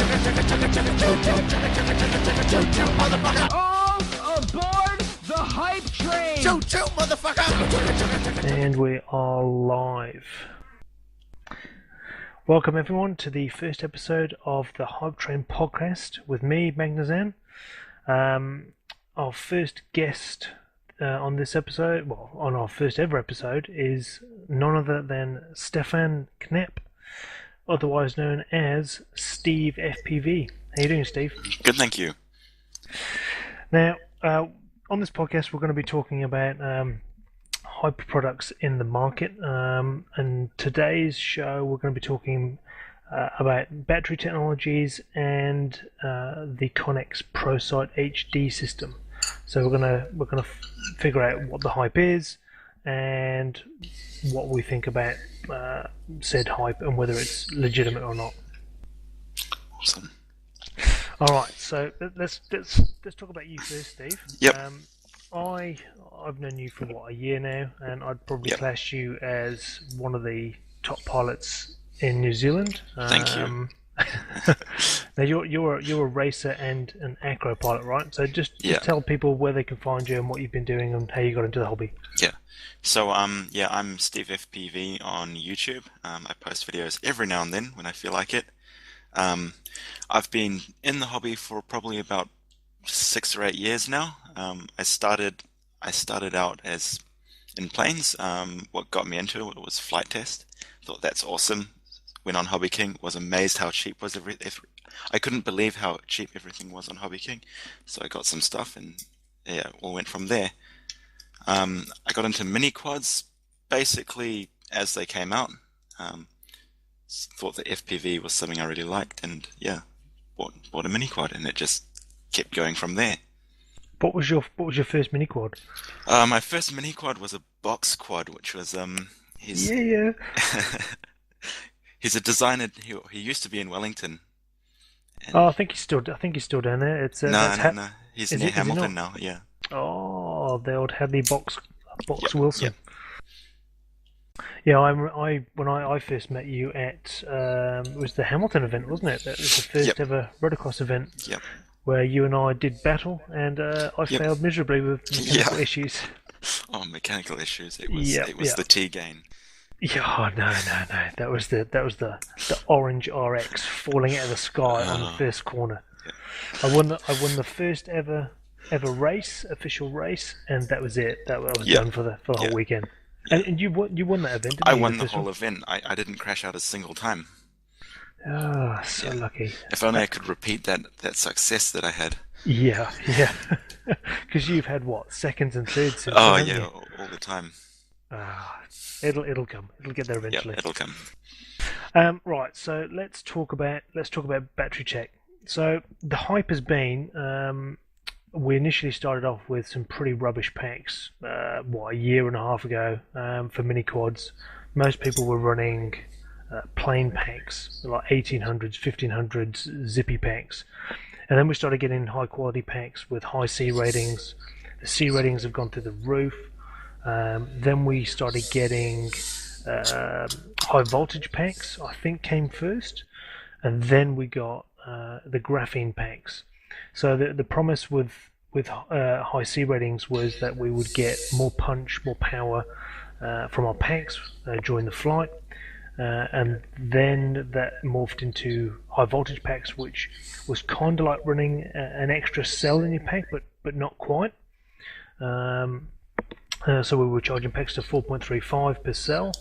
All aboard the hype train! Choo-choo, motherfucker! And we are live. Welcome everyone to the first episode of the Hype Train podcast with me, Magnazan. Our first guest on this episode, well, on our first ever episode, is none other than Stephan Knapp, otherwise known as SteveFPV. How you doing, Steve? Good, thank you. Now, on this podcast, we're going to be talking about hype products in the market, and today's show we're going to be talking about battery technologies and the Connex ProSight HD system. So we're gonna figure out what the hype is and what we think about said hype and whether it's legitimate or not. Awesome. All right, so let's talk about you first, Steve. Yep. I've known you for a year now, and I'd probably Yep. class you as one of the top pilots in New Zealand. Thank you. Now you're a racer and an acro pilot, right? So just Yeah. tell people where they can find you and what you've been doing and how you got into the hobby. Yeah. So I'm SteveFPV on YouTube. I post videos every now and then when I feel like it. I've been in the hobby for probably about 6 or 8 years now. I started out as in planes. What got me into it was flight test. Thought that's awesome. Went on Hobby King. Was amazed how cheap was I couldn't believe how cheap everything was on Hobby King. So I got some stuff and yeah, all went from there. I got into mini quads basically as they came out. Thought that FPV was something I really liked, and yeah, bought a mini quad, and it just kept going from there. What was your first mini quad? My first mini quad was a box quad, which was Yeah. He's a designer. He used to be in Wellington. And Oh, I think he's still down there. It's no. He's is near he not? Hamilton now. Yeah. Oh, the old Hadley box Yep, Wilson. yep. Yeah, when I first met you at it was the Hamilton event, wasn't it? That was the first Yep. ever rotocross event Yep. where you and I did battle, and I Yep. failed miserably with mechanical Yeah. issues. Oh, mechanical issues. It was Yep, it was yep. the T gain. Yeah, oh, no. That was the orange RX falling out of the sky on the Oh. first corner. I won the first ever official race, and that was it. That was Yeah. done for the whole Yeah. weekend. And you won that event, didn't I you? won the first whole one? event. I didn't crash out a single time. Oh, so Yeah. lucky. If only I could repeat that success that I had. Yeah. Because you've had what, seconds and thirds since Oh then, yeah, haven't you? all the time. It'll come. It'll get there Yeah, eventually. it'll come. Right. So let's talk about battery tech. So the hype has been. We initially started off with some pretty rubbish packs. A year and a half ago for mini quads. Most people were running plain packs, like 1800s, 1500s, zippy packs. And then we started getting high quality packs with high C ratings. The C ratings have gone through the roof. Then we started getting high voltage packs, I think came first. And then we got the graphene packs. So the promise with high C ratings was that we would get more punch, more power from our packs during the flight. And then that morphed into high voltage packs, which was kind of like running an extra cell in your pack, but not quite. So we were charging packs to 4.35 per cell.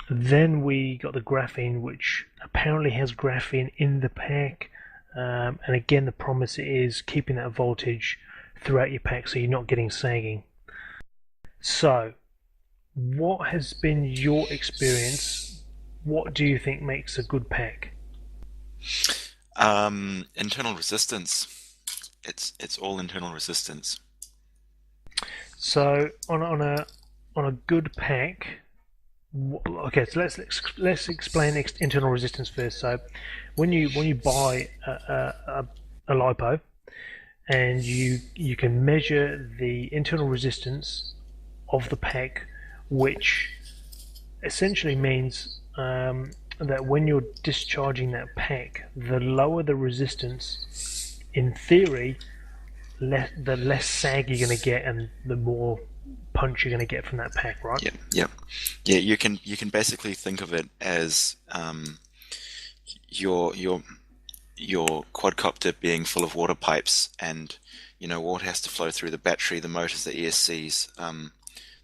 Then we got the graphene, which apparently has graphene in the pack. And again, the promise is keeping that voltage throughout your pack so you're not getting sagging. So, what has been your experience? What do you think makes a good pack? Internal resistance. It's all internal resistance. So on a good pack, okay. So let's explain internal resistance first. So when you buy a lipo, and you can measure the internal resistance of the pack, which essentially means that when you're discharging that pack, the lower the resistance, in theory, the less sag you're going to get, and the more punch you're going to get from that pack, right? Yeah. You can basically think of it as your quadcopter being full of water pipes, and water has to flow through the battery, the motors, the ESCs.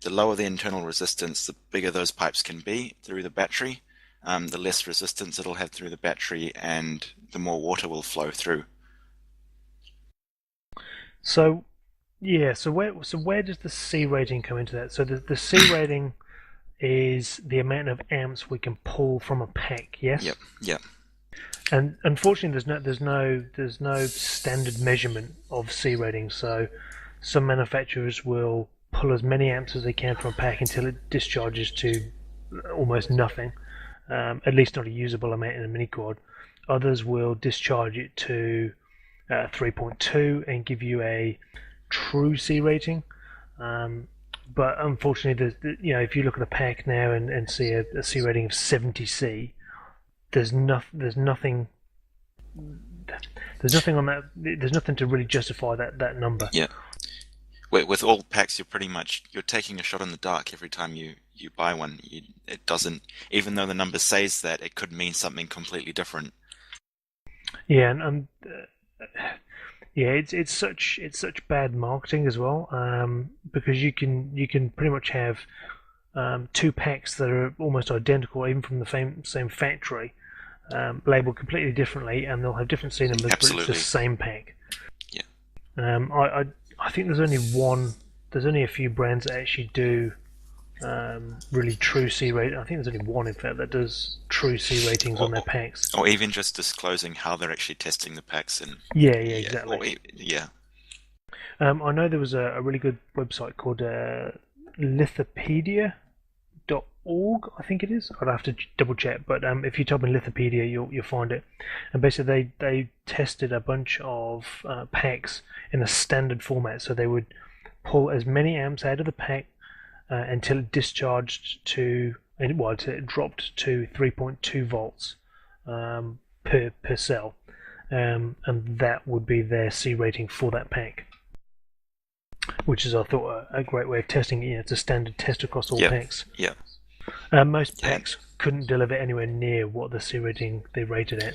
The lower the internal resistance, the bigger those pipes can be through the battery. The less resistance it'll have through the battery, and the more water will flow through. So, yeah. So where does the C rating come into that? So the C rating is the amount of amps we can pull from a pack. Yes. Yep. And unfortunately, there's no standard measurement of C rating. So some manufacturers will pull as many amps as they can from a pack until it discharges to almost nothing, at least not a usable amount in a mini quad. Others will discharge it to 3.2 and give you a true C rating. But unfortunately, if you look at a pack now and see a C rating of 70C, there's nothing on that. There's nothing to really justify that number. Yeah. With all packs, you're taking a shot in the dark every time you buy one. It doesn't, even though the number says that, it could mean something completely different. Yeah, and it's such bad marketing as well, because you can pretty much have two packs that are almost identical, even from the same factory, labeled completely differently, and they'll have different C numbers, Absolutely. but it's the same pack. Yeah. I think there's only a few brands that actually do really true C rating. I think there's only one, in fact, that does true C ratings on their packs. Or even just disclosing how they're actually testing the packs. And yeah, exactly. Yeah. I know there was a really good website called lithopedia.org, I think it is. I'd have to double check, but if you type in lithopedia, you'll find it. And basically, they tested a bunch of packs in a standard format, so they would pull as many amps out of the pack until it discharged until it dropped to 3.2 volts per cell, and that would be their C rating for that pack, which is, I thought, a great way of testing it. It's a standard test across all packs. Yeah. Most packs couldn't deliver anywhere near what the C rating they rated at.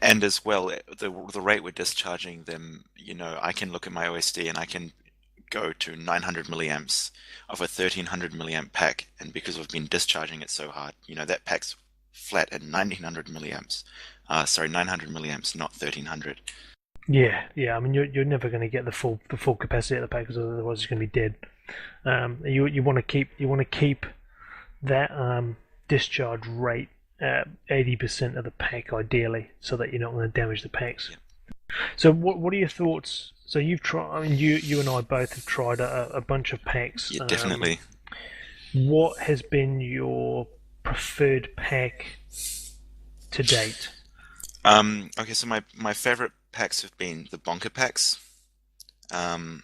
And as well, the rate we're discharging them, I can look at my OSD and I can go to 900 milliamps of a 1300 milliamp pack, and because we've been discharging it so hard, that pack's flat at 900 milliamps. 900 milliamps, not 1300. Yeah. I mean, you're never going to get the full capacity of the pack, because otherwise it's going to be dead. You want to keep that discharge rate at 80% of the pack, ideally, so that you're not going to damage the packs. Yeah. So what are your thoughts? So you've tried. I mean, you and I both have tried a bunch of packs. Yeah, definitely. What has been your preferred pack to date? Okay, so my favorite packs have been the Bonker packs, the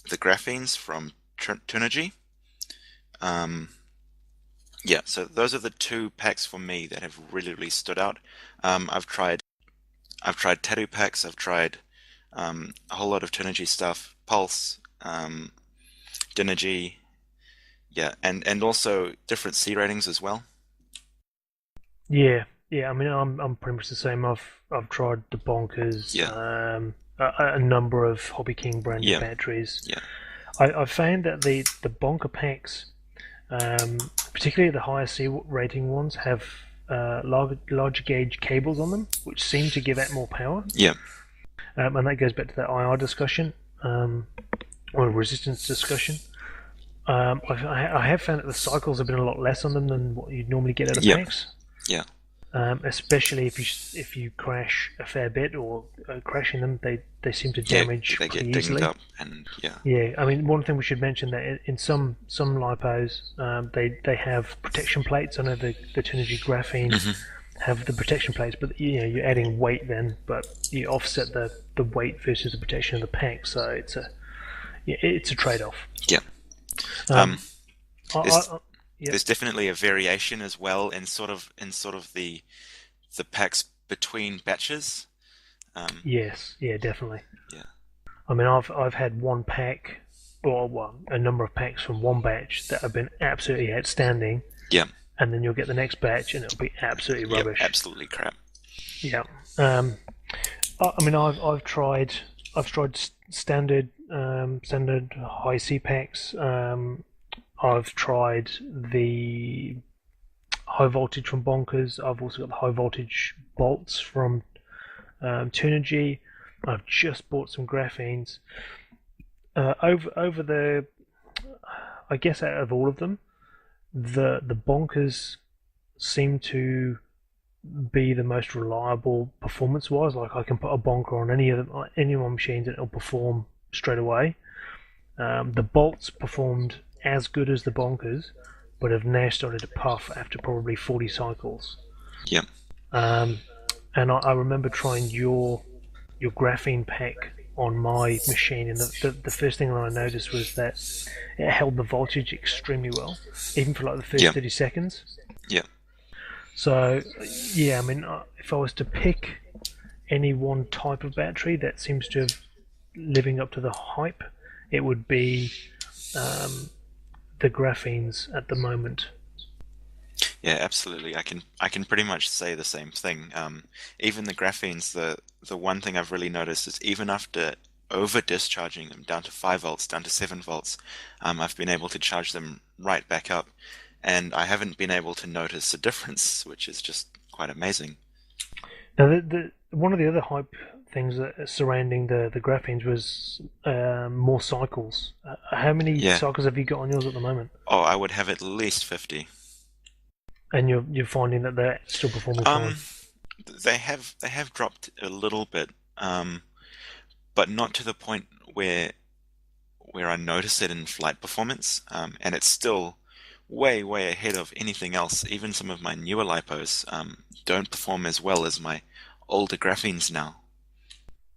graphenes from Turnigy. So those are the two packs for me that have really stood out. I've tried tattoo packs. I've tried a whole lot of Turnigy stuff, Pulse, Dynegy, and also different C ratings as well. Yeah. I mean, I'm pretty much the same. I've tried the Bonkers, a number of Hobby King branded batteries. Yeah. I found that the Bonker packs, particularly the higher C rating ones, have larger gauge cables on them, which seem to give out more power. Yeah. And that goes back to that IR discussion, or resistance discussion. I have found that the cycles have been a lot less on them than what you'd normally get out of packs. Yeah. Especially if you crash a fair bit, or crashing them, they seem to damage they get pretty easily. dinged up, and I mean, one thing we should mention, that in some lipos, they have protection plates. I know the Turnigy graphenes have the protection plates, but you're adding weight then, but you offset the weight versus the protection of the pack, so it's a trade-off. Yeah. Yep. There's definitely a variation as well in sort of the packs between batches. Yes, yeah, definitely. Yeah. I mean, I've had one pack, or well, a number of packs from one batch that have been absolutely outstanding, Yeah. and then you'll get the next batch and it'll be absolutely Yep. rubbish. Absolutely crap. Yeah. I mean, I've tried standard standard high C packs. I've tried the high voltage from Bonkers. I've also got the high voltage bolts from Tunergy. I've just bought some graphenes. Over the, I guess out of all of them, the Bonkers seem to be the most reliable performance-wise. Like I can put a bonker on any of my machines and it'll perform straight away. The bolts performed as good as the bonkers, but have now started to puff after probably 40 cycles. Yep. And I remember trying your graphene pack on my machine, and the first thing that I noticed was that it held the voltage extremely well, even for like the first 30 seconds. Yeah. So, yeah, I mean, if I was to pick any one type of battery that seems to have living up to the hype, it would be the graphenes at the moment. Yeah, absolutely. I can pretty much say the same thing. Even the graphenes, the one thing I've really noticed is even after over discharging them down to 5 volts, down to 7 volts, I've been able to charge them right back up, and I haven't been able to notice a difference, which is just quite amazing. Now, the one of the other hype things that surrounding the graphenes was more cycles. How many cycles have you got on yours at the moment? Oh, I would have at least 50. And you're finding that they're still performing fine? They have dropped a little bit, but not to the point where I notice it in flight performance, and it's still way ahead of anything else. Even some of my newer lipos don't perform as well as my older graphenes now.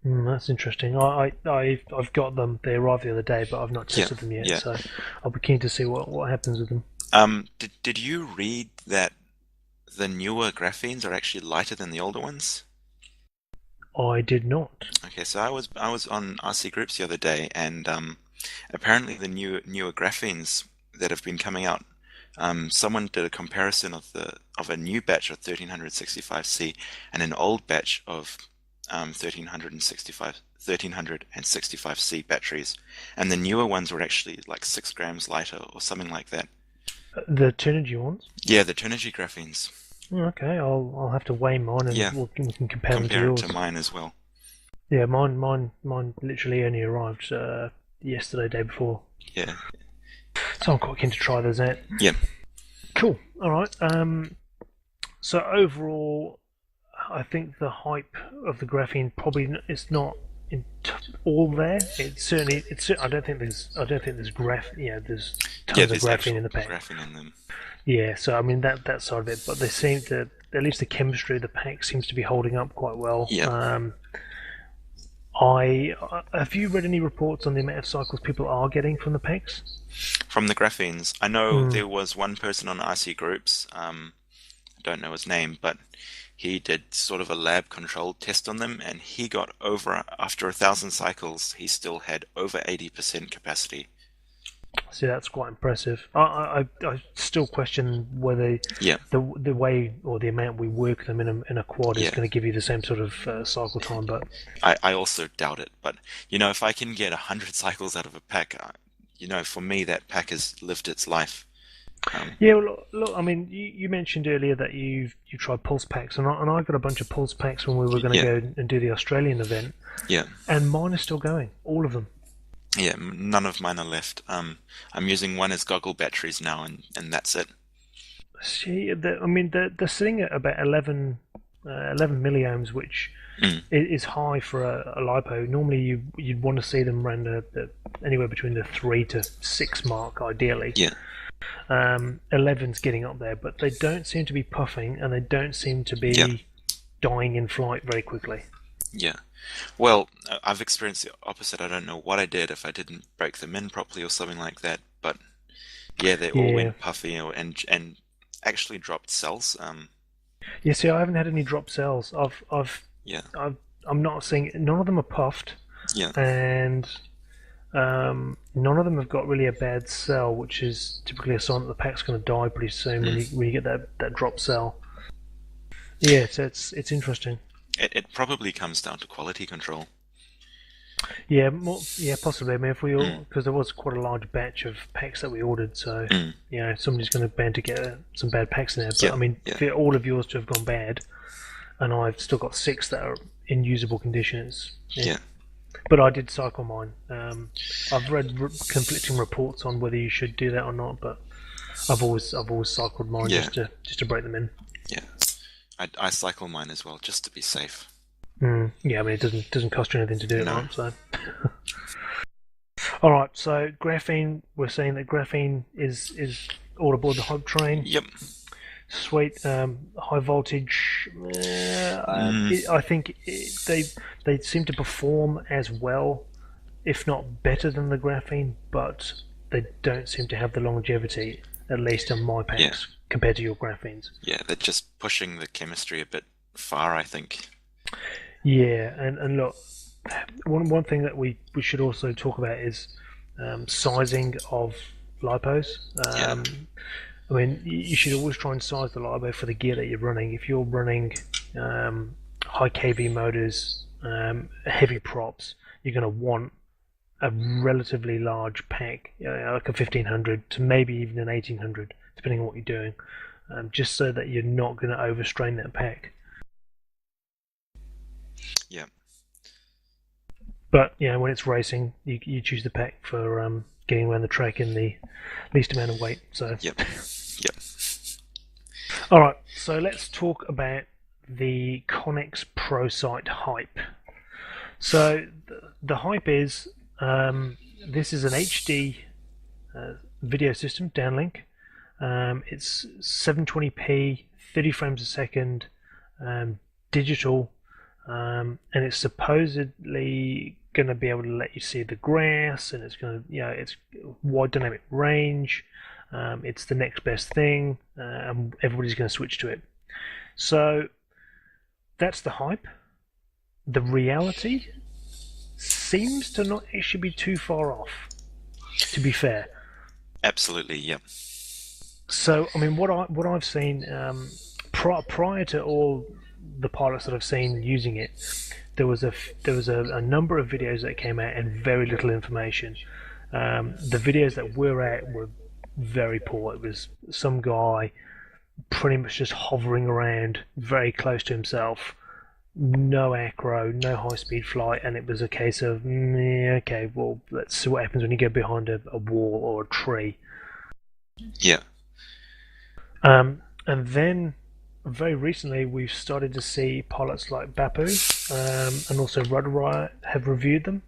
That's interesting. I've got them. They arrived the other day, but I've not tested them yet. So I'll be keen to see what happens with them. Did you read that the newer graphenes are actually lighter than the older ones? I did not. Okay, so I was on RC groups the other day, and apparently the newer graphenes that have been coming out, someone did a comparison of a new batch of 1365C and an old batch of 1365C batteries, and the newer ones were actually like 6 grams lighter or something like that. The Tunergy ones? Yeah, the Tunergy graphenes. Okay, I'll have to weigh mine and we can compare them to yours. Compare it to mine as well. Yeah, mine literally only arrived yesterday, day before. Yeah. So I'm quite keen to try those out. Yeah. Cool. All right. So overall, I think the hype of the graphene probably is not all there. It's certainly. I don't think there's graph. Yeah, there's tons of graphene in the pack. Graphene in them. Yeah. So I mean that side of it, but they seem to, at least the chemistry of the pack seems to be holding up quite well. Yeah. Have you read any reports on the amount of cycles people are getting from the packs? From the graphenes, I know there was one person on IC groups. I don't know his name, but he did sort of a lab controlled test on them, and he got after 1,000 cycles, he still had over 80% capacity. See, that's quite impressive. I still question whether the way or the amount we work them in a quad is going to give you the same sort of cycle time. But I also doubt it. But if I can get 100 cycles out of a pack, for me that pack has lived its life. Yeah, well, look. I mean, you mentioned earlier that you tried pulse packs, and I got a bunch of pulse packs when we were going to go and do the Australian event. Yeah. And mine are still going, all of them. Yeah, none of mine are left. I'm using one as goggle batteries now, and that's it. See, they're sitting at about 11 milliohms, which is high for a LiPo. Normally, you'd want to see them around anywhere between the 3 to 6 mark, ideally. Yeah. 11's getting up there, but they don't seem to be puffing, and they don't seem to be dying in flight very quickly. Yeah. Well, I've experienced the opposite. I don't know what I did if I didn't break them in properly or something like that, but Yeah, they all Yeah. went puffy and actually dropped cells. Yeah, see, I haven't had any drop cells. Yeah, I'm not seeing none of them are puffed, yeah, and none of them have got really a bad cell, which is typically a sign that the pack's going to die pretty soon when you get that drop cell. Yeah, it's interesting. it probably comes down to quality control. Yeah, yeah, possibly. I mean, if we all, Mm, because there was quite a large batch of packs that we ordered, so mm, somebody's going to band together some bad packs in there. But yeah, I mean, yeah, for all of yours to have gone bad, and I've still got 6 that are in usable conditions. Yeah. yeah, But I did cycle mine. I've read conflicting reports on whether you should do that or not, but I've always cycled mine yeah, just to break them in. yeah. I cycle mine as well, just to be safe. Yeah, I mean it doesn't cost you anything to do it, No. right? So, all right. So graphene, we're saying that graphene is all aboard the hype train. Yep. Sweet, high voltage. I think they seem to perform as well, if not better than the graphene, but they don't seem to have the longevity, at least on my packs, Yeah. compared to your graphenes. Yeah, they're just pushing the chemistry a bit far, I think. Yeah, and look, one thing that we should also talk about is sizing of lipos. Yeah. I mean, you should always try and size the lipo for the gear that you're running. If you're running high kV motors, heavy props, you're going to want a relatively large pack, like a 1500 to maybe even an 1800, depending on what you're doing, just so that you're not going to overstrain that pack. Yeah. But when it's racing, you choose the pack for getting around the track in the least amount of weight. So Yep. Yep. all right, so let's talk about the Connex Pro Site hype. So the hype is this is an HD video system downlink. It's 720p, 30 frames a second, digital, and it's supposedly going to be able to let you see the grass, and it's going to, it's wide dynamic range. It's the next best thing, and everybody's going to switch to it. So that's the hype. The reality seems to not actually be too far off, to be fair. Absolutely. Yep. So I mean, what I've seen prior to all the pilots that I've seen using it, there was a number of videos that came out and very little information. The videos that we're at were very poor. It was some guy pretty much just hovering around very close to himself, no acro, no high speed flight, and it was a case of okay, well, let's see what happens when you go behind a wall or a tree. Yeah. And then very recently we've started to see pilots like Bapu and also Rudder Riot have reviewed them.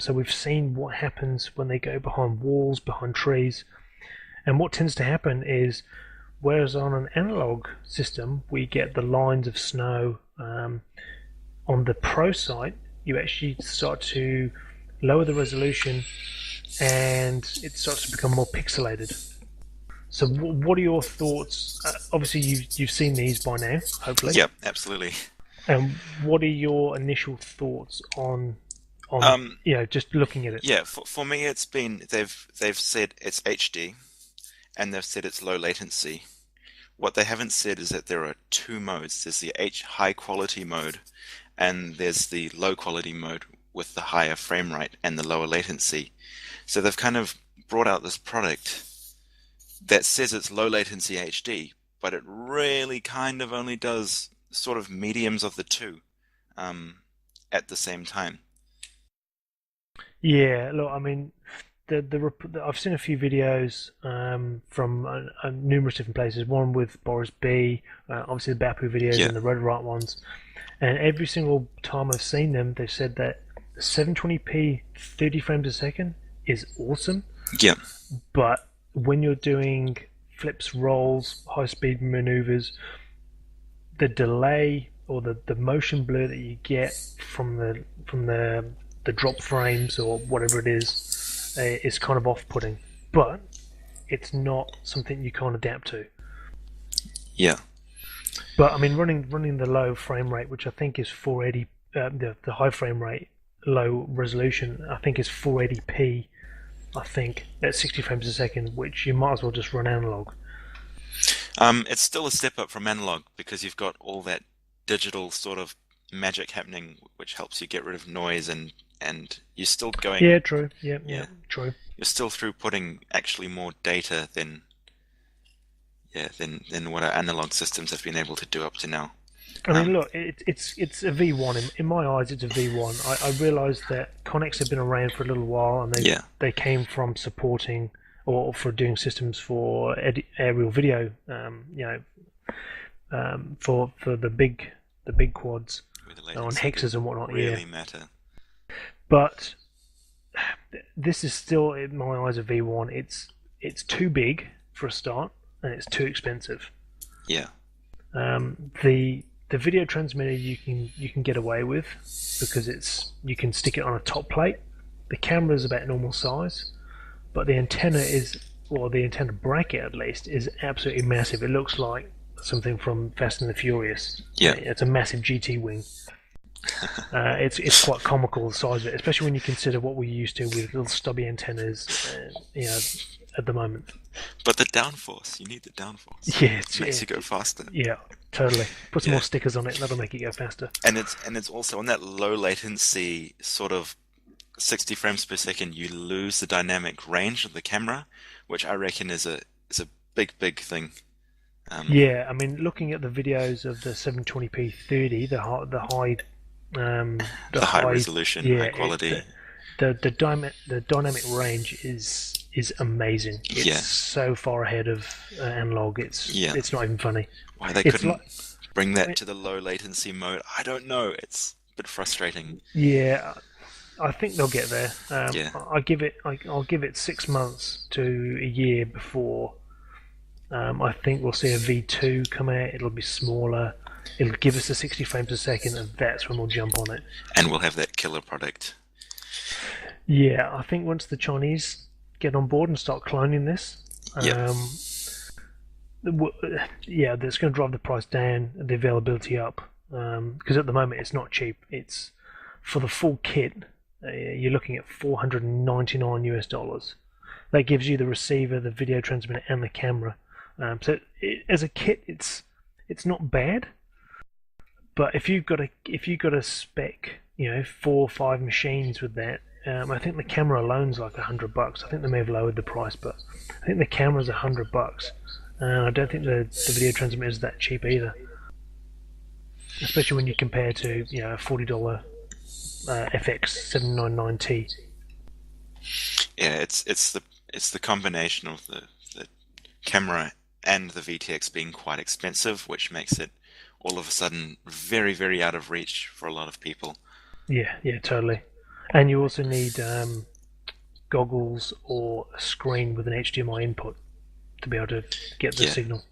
So we've seen what happens when they go behind walls, behind trees. And what tends to happen is, whereas on an analog system we get the lines of snow, on the Pro site you actually start to lower the resolution and it starts to become more pixelated. So what are your thoughts? Obviously you've seen these by now, hopefully. Yep. Absolutely. And what are your initial thoughts on just looking at it? Yeah. For me, it's been they've said it's HD, and they've said it's low latency. What they haven't said is that there are 2 modes. There's the high quality mode, and there's the low quality mode with the higher frame rate and the lower latency. So they've kind of brought out this product that says it's low latency HD, but it really kind of only does sort of mediums of the 2 at the same time. Yeah, look, I mean, I've seen a few videos from numerous different places. One with Boris B, obviously the Bapu videos Yeah. and the Red Right ones. And every single time I've seen them, they've said that 720p 30 frames a second is awesome. Yeah. But when you're doing flips, rolls, high-speed maneuvers, the delay or the motion blur that you get from the drop frames or whatever it is kind of off-putting. But it's not something you can't adapt to. Yeah. But I mean, running the low frame rate, which I think is 480, the high frame rate, low resolution, I think is 480p. I think at 60 frames a second, which you might as well just run analog. It's still a step up from analog because you've got all that digital sort of magic happening, which helps you get rid of noise, and you're still going. Yeah, true. Yeah, true. You're still throughputting actually more data than what our analog systems have been able to do up to now. I mean, look, it's a V1 in my eyes. It's a V1. I realised that Connex have been around for a little while, and they came from supporting or for doing systems for aerial video. For the big quads on hexes and whatnot. Really matter. But this is still, in my eyes, a V1. It's too big for a start, and it's too expensive. Yeah. The video transmitter you can get away with because you can stick it on a top plate. The camera is about normal size, but the antenna the antenna bracket at least is absolutely massive. It looks like something from Fast and the Furious. Yeah. It's a massive GT wing. It's quite comical, the size of it, especially when you consider what we're used to with little stubby antennas, at the moment. But the downforce, you need the downforce. Yeah, it makes you go faster. Yeah, totally. Put some more stickers on it, that'll make it go faster. And it's also on that low latency sort of 60 frames per second, you lose the dynamic range of the camera, which I reckon is a big thing. Yeah, I mean, looking at the videos of the 720p 30, the high resolution, high quality, the dynamic range is amazing. It's so far ahead of analog. It's not even funny. Why they couldn't bring that to the low latency mode, I don't know. It's a bit frustrating. Yeah, I think they'll get there. I'll give it 6 months to a year before. I think we'll see a V2 come out. It'll be smaller. It'll give us the 60 frames a second, and that's when we'll jump on it. And we'll have that killer product. Yeah, I think once the Chinese get on board and start cloning this, that's going to drive the price down, the availability up. Because at the moment it's not cheap. It's for the full kit. You're looking at $499. That gives you the receiver, the video transmitter, and the camera. As a kit, it's not bad. But if you've got a spec, 4 or 5 machines with that, I think the camera alone's like $100. I think they may have lowered the price, but I think the camera's $100. And I don't think the video transmitter is that cheap either. Especially when you compare to a $40 FX 799T. Yeah, it's the combination of the camera and the VTX being quite expensive, which makes it all of a sudden very, very out of reach for a lot of people. Yeah, totally. And you also need goggles or a screen with an HDMI input to be able to get the signal.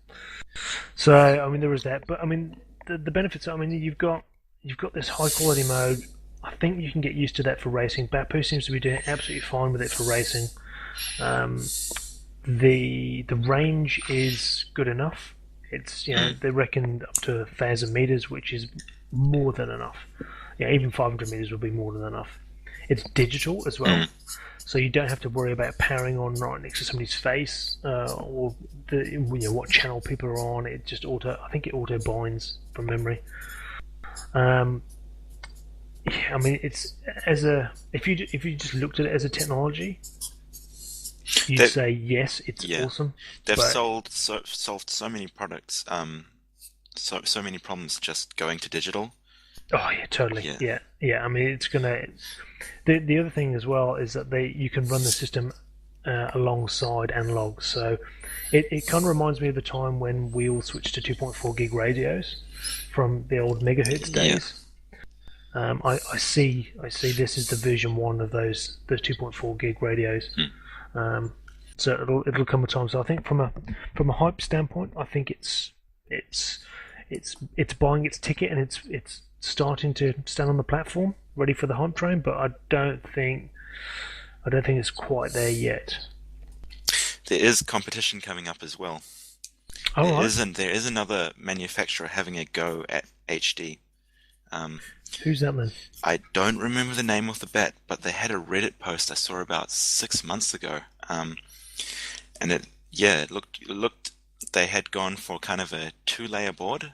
So, I mean, there is that. But, I mean, the benefits, I mean, you've got this high-quality mode. I think you can get used to that for racing. Bapu seems to be doing absolutely fine with it for racing. The range is good enough. It's they reckon up to 1,000 meters, which is more than enough. Yeah, even 500 meters would be more than enough. It's digital as well, so you don't have to worry about powering on right next to somebody's face or what channel people are on. It just I think it auto binds from memory. I mean, it's if you just looked at it as a technology, you'd say yes, it's awesome. They've solved so many products, so many problems just going to digital. Oh yeah, totally. Yeah. I mean, it's gonna. The other thing as well is that you can run the system alongside analog. So it kind of reminds me of the time when we all switched to 2.4 gig radios from the old megahertz days. I see this is the version 1 of those 2.4 gig radios. So it'll come a time. So I think from a hype standpoint, I think it's buying its ticket and it's starting to stand on the platform, ready for the hype train. But I don't think it's quite there yet. there is competition coming up as well. All right. There is another manufacturer having a go at HD. Who's that then? I don't remember the name of the bat, but they had a Reddit post I saw about 6 months ago. And it looked they had gone for kind of a 2-layer board.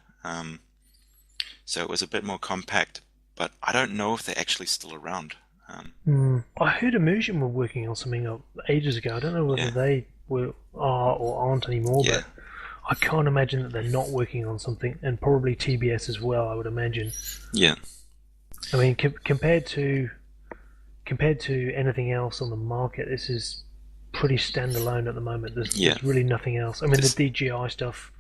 So it was a bit more compact, but I don't know if they're actually still around. I heard Immersion were working on something ages ago. I don't know whether Yeah. they are or aren't anymore, Yeah. but I can't imagine that they're not working on something, and probably TBS as well, I would imagine. Yeah. I mean, compared to anything else on the market, this is pretty standalone at the moment. There's really nothing else. I mean, the DJI stuff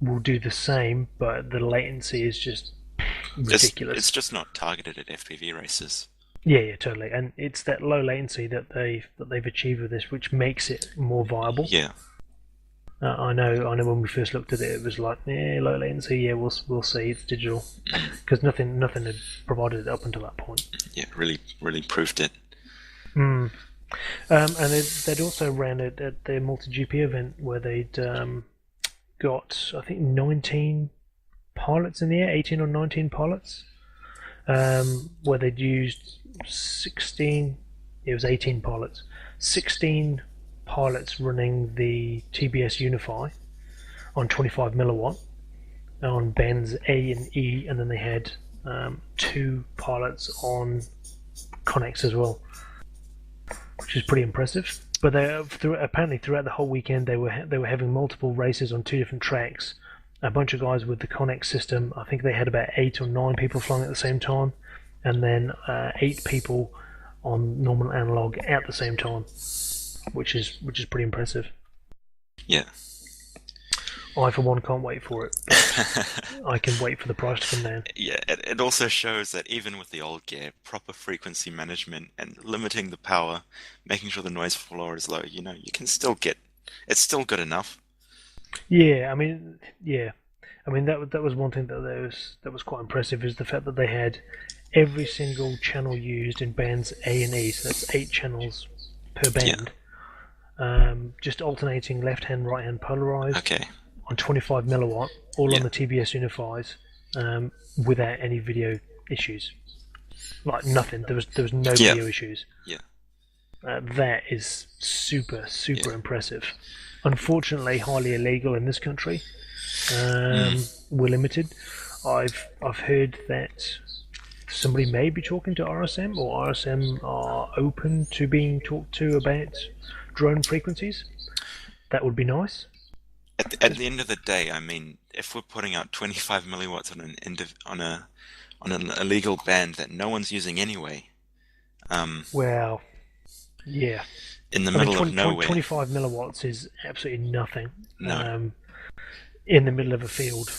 will do the same, but the latency is just ridiculous. It's just not targeted at FPV races. Yeah, totally. And it's that low latency that they've achieved with this, which makes it more viable. Yeah. I know. When we first looked at it, it was like, low latency. Yeah, we'll see. It's digital, because nothing had provided it up until that point. Yeah, really proved it. And they'd also ran it at their MultiGP event where they'd got, I think, 19 pilots in the air, 18 or 19 pilots, where they'd used 16. It was 18 pilots, 16 pilots running the TBS Unify on 25 milliwatt on bands A and E, and then they had 2 pilots on Connex as well, which is pretty impressive. But apparently throughout the whole weekend they were having multiple races on 2 different tracks. A bunch of guys with the Connex system. I think they had about 8 or 9 people flying at the same time, and then 8 people on normal analog at the same time, which is pretty impressive. Yeah. I, for one, can't wait for it. I can wait for the price to come down. Yeah, it also shows that even with the old gear, proper frequency management and limiting the power, making sure the noise floor is low, you can still get, it's still good enough. Yeah, I mean, that was one thing that was quite impressive, is the fact that they had every single channel used in bands A and E, so that's 8 channels per band, just alternating left-hand, right-hand polarized. Okay. On 25 milliwatt, all on the TBS Unifies, without any video issues. Like nothing. There was no video issues. Yeah. That is super impressive. Unfortunately, highly illegal in this country. We're limited. I've heard that somebody may be talking to RSM, or RSM are open to being talked to about drone frequencies. That would be nice. At the end of the day, I mean, if we're putting out 25 milliwatts on an illegal band that no one's using anyway, well, yeah, in the middle of nowhere, 25 milliwatts is absolutely nothing. No. In the middle of a field.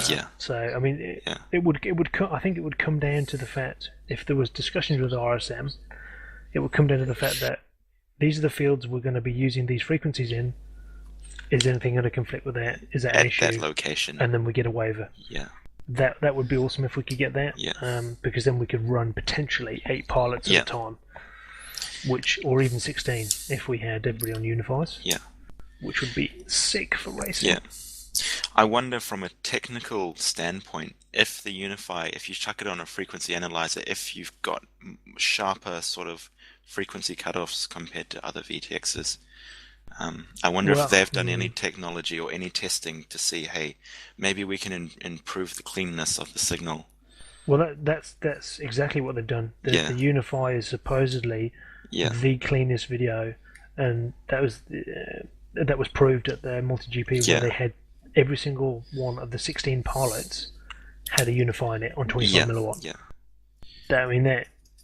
Yeah. So I mean, I think it would come down to the fact, if there was discussions with RSM, it would come down to the fact that these are the fields we're going to be using these frequencies in. Is anything going to conflict with that? Is that an issue? At that location. And then we get a waiver. Yeah. That would be awesome if we could get that. Yeah. Because then we could run potentially 8 pilots at a time, or even 16 if we had everybody on Unifies. Yeah. Which would be sick for racing. Yeah. I wonder from a technical standpoint, if you chuck it on a frequency analyzer, if you've got sharper sort of frequency cutoffs compared to other VTXs. I wonder if they've done any technology or any testing to see, hey, maybe we can improve the cleanness of the signal. Well, that's exactly what they've done. The Unify is supposedly the cleanest video, and that was proved at the MultiGP, where they had every single one of the 16 pilots had a Unify in it on 25 milliwatt. Yeah.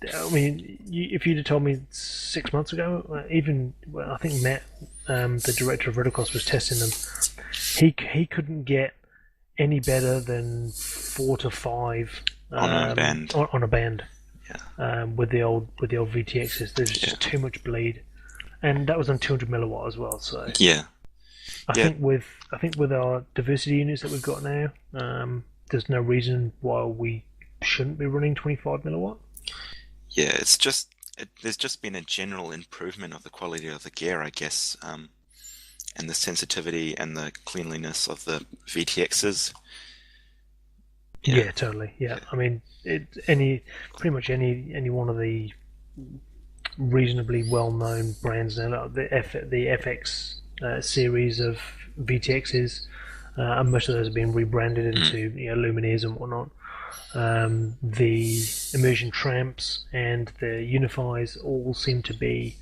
If you'd have told me 6 months ago, I think Matt, the director of Ridicos, was testing them. He couldn't get any better than 4 to 5 on a band. On a band. Yeah. With the old VTXs, there's just too much bleed, and that was on 200 milliwatt as well. So I think with our diversity units that we've got now, there's no reason why we shouldn't be running 25 milliwatt. Yeah, there's just been a general improvement of the quality of the gear, I guess. and the sensitivity and the cleanliness of the VTXs. Yeah, totally. Yeah, I mean, pretty much any one of the reasonably well-known brands now, like the FX series of VTXs, and most of those have been rebranded into Lumineers and whatnot. The immersion tramps and the unifies all seem to be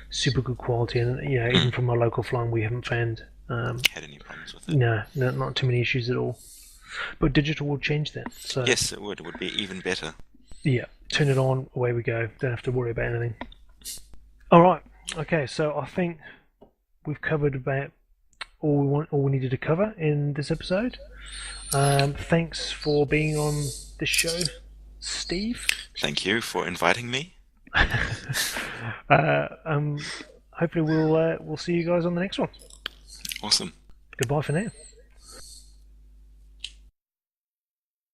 super good quality, and even from our local flying, we haven't found Had any problems with it? no, not too many issues at all. But digital will change that. So Yes, it would. It would be even better. yeah, turn it on, away we go. Don't have to worry about anything. All right. Okay, so I think we've covered about all we needed to cover in this episode. Thanks for being on this show, Steve. Thank you for inviting me. Hopefully we'll see you guys on the next one. Awesome. Goodbye for now.